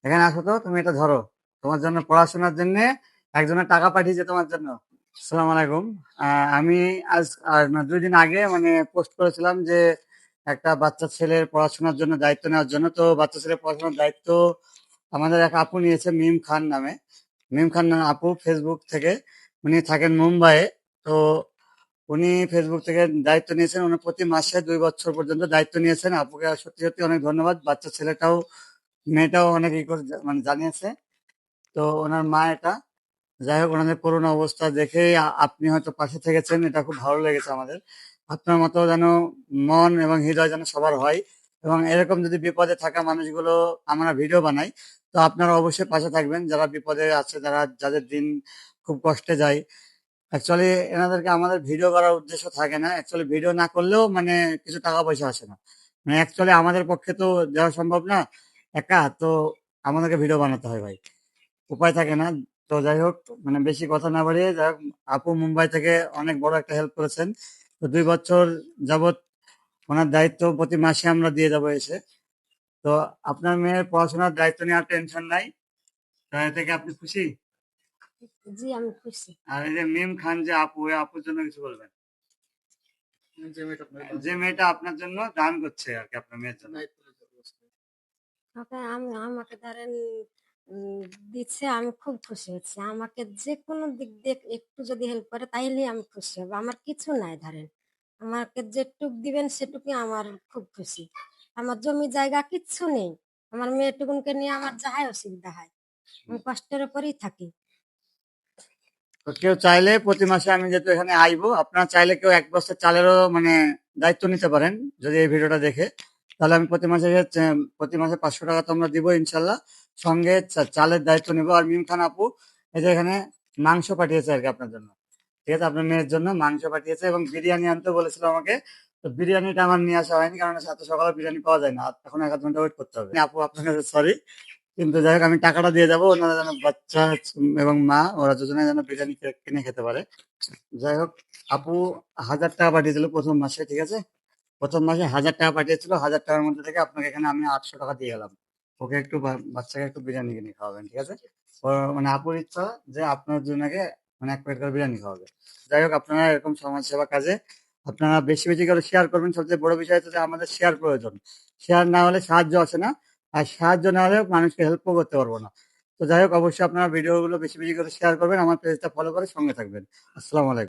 এখানে আসো তো, তুমি এটা ধরো। তোমার জন্য পড়াশোনার জন্য একজনের টাকা পাঠিয়েছে তোমার জন্য। আসসালামু আলাইকুম। আমি আজ আর না 2 দিন আগে মানে পোস্ট করেছিলাম যে একটা বাচ্চা ছেলের পড়াশোনার জন্য দায়িত্ব নেওয়ার জন্য। তো বাচ্চা ছেলের পড়াশোনার দায়িত্ব আমাদের এক আপু নিয়েছে, মিম খান নামে। মিম খান নামে আপু, ফেসবুক থেকে। উনি থাকেন মুম্বাইয়ে। তো উনি ফেসবুক থেকে দায়িত্ব নিয়েছেন। উনি প্রতি মাসে 2 বছর পর্যন্ত দায়িত্ব নিয়েছেন। আপুকে সত্যি সত্যি অনেক ধন্যবাদ। বাচ্চা ছেলেটাও, মেয়েটাও অনেক ই করে মানে জানিয়েছে। তো ওনার মা এটা। যাই হোক, ওনাদের করুণ অবস্থা দেখে আপনি হয়তো পাশে থেকেছেন, এটা খুব ভালো লেগেছে আমাদের। আপনার মতো যেন মন এবং হৃদয় যেন সবার হয়, এবং এরকম যদি বিপদে থাকা মানুষগুলো আমরা ভিডিও বানাই, তো আপনারা অবশ্যই পাশে থাকবেন। যারা বিপদে আছে, যাদের দিন খুব কষ্টে যায়, অ্যাকচুয়ালি এনাদেরকে আমাদের ভিডিও করার উদ্দেশ্য থাকে না। অ্যাকচুয়ালি ভিডিও না করলেও মানে কিছু টাকা পয়সা আসে না। মানে অ্যাকচুয়ালি আমাদের পক্ষে তো দেওয়া সম্ভব না একা, তো আমাদেরকে ভিডিও বানাতে হয় ভাই, উপায় থাকে না। তো যাই হোক, মানে বেশি কথা না বাড়িয়ে, যাই হোক, আপু মুম্বাই থেকে অনেক বড় একটা হেল্প করেছেন। তো 2 বছর যাবত ওনার দায়িত্ব প্রতি মাসে আমরা দিয়ে যাবো এসে। তো আপনার মেয়ের পড়াশোনার দায়িত্ব নেওয়ার টেনশন নাই। তো এ থেকে আপনি খুশি? জি, আমি খুশি। আর এই যে মিম খান যে আপু, ওই আপুর জন্য কিছু বলবেন? যে মেয়েটা আপনার জন্য দান করছে আর কি, আপনার মেয়ের জন্য। আমাকে ধরেন উম, দিচ্ছে, আমি খুব খুশি হচ্ছি। আমাকে যে কোনো দিক দিয়ে একটু যদি হেল্প করে তাইলেই আমি খুশি হব। আমার কিছু নাই ধরেন, আমাকে যেটুক দিবেন সেটুকুই আমার খুব খুশি। আমার জমি জায়গা কিচ্ছু নেই, আমার মেয়েটুকুনকে নিয়ে আমার যাহাই অসুবিধা হয়, আমি কষ্টের উপরেই থাকি। তো কেউ চাইলে প্রতি মাসে, আমি যেহেতু এখানে আইবো, আপনারা চাইলে কেউ 1 বস্তা চালেরও মানে দায়িত্ব নিতে পারেন। যদি এই ভিডিওটা দেখে, তাহলে আমি প্রতি মাসে 500 টাকা তো আমরা দিব ইনশাল্লাহ। সঙ্গে চালের দায়িত্ব নিবো। আর মিম খান আপু এই যে এখানে মাংস পাঠিয়েছে আর কি আপনার জন্য। ঠিক আছে, আপনার মেয়ের জন্য মাংস পাঠিয়েছে, এবং বিরিয়ানি আনতে বলেছিল আমাকে। তো বিরিয়ানিটা আমার নিয়ে আসা হয়নি, কারণ এত সকালে বিরিয়ানি পাওয়া যায় না, এখন 1 আধ ঘন্টা ওয়েট করতে হবে। আপু, আপনার কাছে সরি, কিন্তু যাই হোক, আমি টাকাটা দিয়ে যাবো। ওনারা যেন বাচ্চা এবং মা, ওরা দুজনে যেন বিরিয়ানি কিনে খেতে পারে। যাই হোক, আপু 1000 টাকা পাঠিয়েছিল প্রথম মাসে। ঠিক আছে, প্রথম মাসে 1000 টাকা পাঠিয়েছিল। 1000 টাকার মধ্যে থেকে আপনাকে এখানে আমি 800 টাকা দিয়ে গেলাম। ওকে একটু বাচ্চাকে একটু বিরিয়ানি কিনে খাওয়াবেন, ঠিক আছে? মানে আপুর ইচ্ছা যে আপনার জনকে মানে 1 প্লেট করে বিরিয়ানি খাওয়াবে। যাই হোক, আপনারা এরকম সমাজ সেবা কাজে আপনারা বেশি বেশি করে শেয়ার করবেন। সবচেয়ে বড় বিষয় হচ্ছে যে আমাদের শেয়ার প্রয়োজন। শেয়ার না হলে সাহায্য আসে না, আর সাহায্য না হলে মানুষকে হেল্পও করতে পারবো না। তো যাই হোক, অবশ্যই আপনারা ভিডিওগুলো বেশি বেশি করে শেয়ার করবেন, আমার পেজটা ফলো করে সঙ্গে থাকবেন। আসসালামু আলাইকুম।